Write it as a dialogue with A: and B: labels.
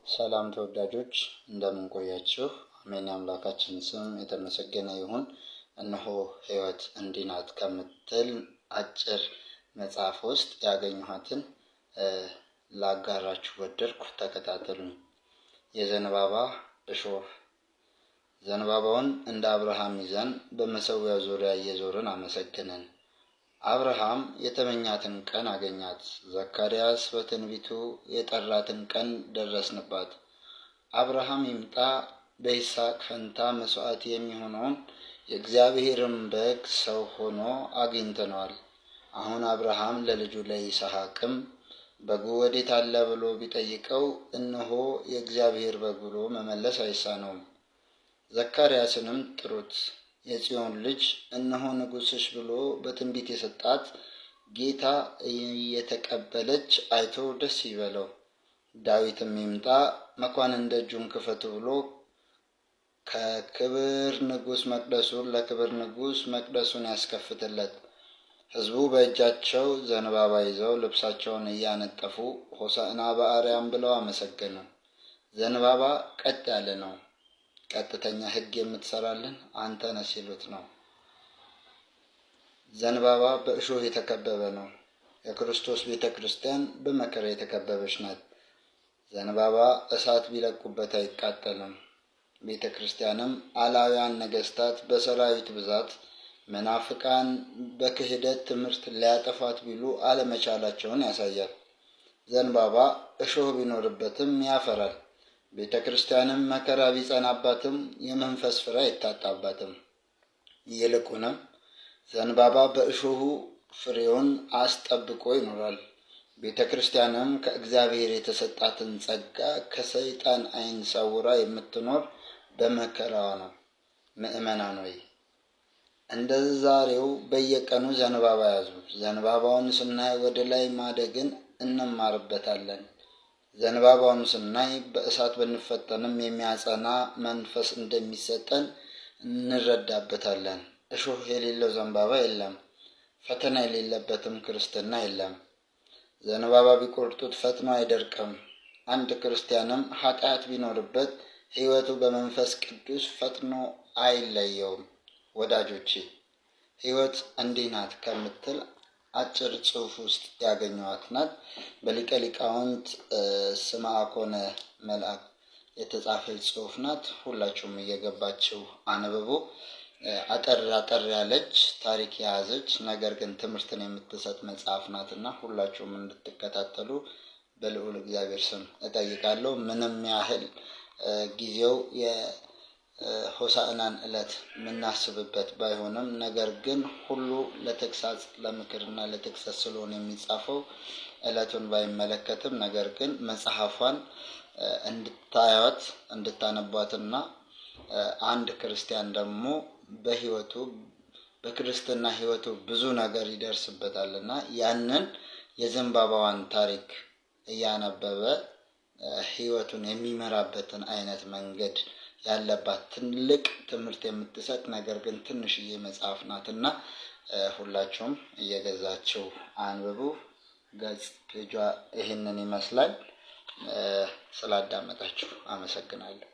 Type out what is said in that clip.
A: ሰላም ተወዳጆች እንደምን ቆያችሁ? አሜን። አምላካችን ስም የተመሰገነ ይሁን። እነሆ ሕይወት እንዲህ ናት ከምትል አጭር መጽሐፍ ውስጥ ያገኘኋትን ላጋራችሁ ወደድኩ። ተከታተሉኝ። የዘንባባ እሾህ። ዘንባባውን እንደ አብርሃም ይዘን በመሠዊያው ዙሪያ እየዞርን አመሰገንን። አብርሃም የተመኛትን ቀን አገኛት። ዘካርያስ በትንቢቱ የጠራትን ቀን ደረስንባት። አብርሃም ይምጣ፣ በይስሐቅ ፈንታ መስዋዕት የሚሆነውን የእግዚአብሔርን በግ ሰው ሆኖ አግኝተነዋል። አሁን አብርሃም ለልጁ ለይስሐቅም በጉ ወዴት አለ ብሎ ቢጠይቀው እነሆ የእግዚአብሔር በግ ብሎ መመለስ አይሳነውም። ዘካርያስንም ጥሩት፣ የጽዮን ልጅ እነሆ ንጉሥሽ ብሎ በትንቢት የሰጣት ጌታ እየተቀበለች አይቶ ደስ ይበለው። ዳዊትም ይምጣ፣ መኳንንት ደጁን ክፈቱ ብሎ ከክብር ንጉሥ መቅደሱን ለክብር ንጉሥ መቅደሱን ያስከፍትለት። ሕዝቡ በእጃቸው ዘንባባ ይዘው ልብሳቸውን እያነጠፉ ሆሳዕና በአርያም ብለው አመሰገኑ። ዘንባባ ቀጥ ያለ ነው። ቀጥተኛ ሕግ የምትሰራልን አንተ ነህ ሲሉት ነው። ዘንባባ በእሾህ የተከበበ ነው። የክርስቶስ ቤተ ክርስቲያን በመከራ የተከበበች ናት። ዘንባባ እሳት ቢለቁበት አይቃጠልም። ቤተ ክርስቲያንም አላውያን ነገስታት በሰራዊት ብዛት መናፍቃን በክህደት ትምህርት ሊያጠፋት ቢሉ አለመቻላቸውን ያሳያል። ዘንባባ እሾህ ቢኖርበትም ያፈራል። ቤተ ክርስቲያንም መከራ ቢጸናባትም የመንፈስ ፍሬ አይታጣባትም። ይልቁንም ዘንባባ በእሾሁ ፍሬውን አስጠብቆ ይኖራል። ቤተ ክርስቲያንም ከእግዚአብሔር የተሰጣትን ጸጋ ከሰይጣን ዓይን ሰውራ የምትኖር በመከራዋ ነው። ምእመናን ሆይ እንደ ዛሬው በየቀኑ ዘንባባ ያዙ። ዘንባባውን ስናይ ወደ ላይ ማደግን እንማርበታለን። ዘንባባውን ስናይ በእሳት ብንፈተንም የሚያጸና መንፈስ እንደሚሰጠን እንረዳበታለን። እሾህ የሌለው ዘንባባ የለም፣ ፈተና የሌለበትም ክርስትና የለም። ዘንባባ ቢቆርጡት ፈጥኖ አይደርቅም። አንድ ክርስቲያንም ኃጢአት ቢኖርበት ሕይወቱ በመንፈስ ቅዱስ ፈጥኖ አይለየውም። ወዳጆቼ ሕይወት እንዲህ ናት ከምትል አጭር ጽሑፍ ውስጥ ያገኘኋት ናት። በሊቀ ሊቃውንት ስምዐኮነ መልአክ የተጻፈች ጽሑፍ ናት። ሁላችሁም እየገባችሁ አንብቡ። አጠር ያለች ታሪክ የያዘች ነገር ግን ትምህርትን የምትሰጥ መጽሐፍ ናትና ሁላችሁም እንድትከታተሉ በልዑል እግዚአብሔር ስም እጠይቃለሁ። ምንም ያህል ጊዜው ሆሳዕናን ዕለት የምናስብበት ባይሆንም ነገር ግን ሁሉ ለተግሳጽ ለምክርና ለተግሳጽ ስለሆነ የሚጻፈው ዕለቱን ባይመለከትም ነገር ግን መጽሐፏን እንድታዩት እንድታነቧትና አንድ ክርስቲያን ደግሞ በሕይወቱ በክርስትና ሕይወቱ ብዙ ነገር ይደርስበታልና ያንን የዘንባባዋን ታሪክ እያነበበ ሕይወቱን የሚመራበትን አይነት መንገድ ያለባት ትልቅ ትምህርት የምትሰጥ ነገር ግን ትንሽዬ መጽሐፍ ናትና ሁላችሁም እየገዛችሁ አንብቡ። ገጽ ፔጇ ይህንን ይመስላል። ስላዳመጣችሁ አመሰግናለሁ።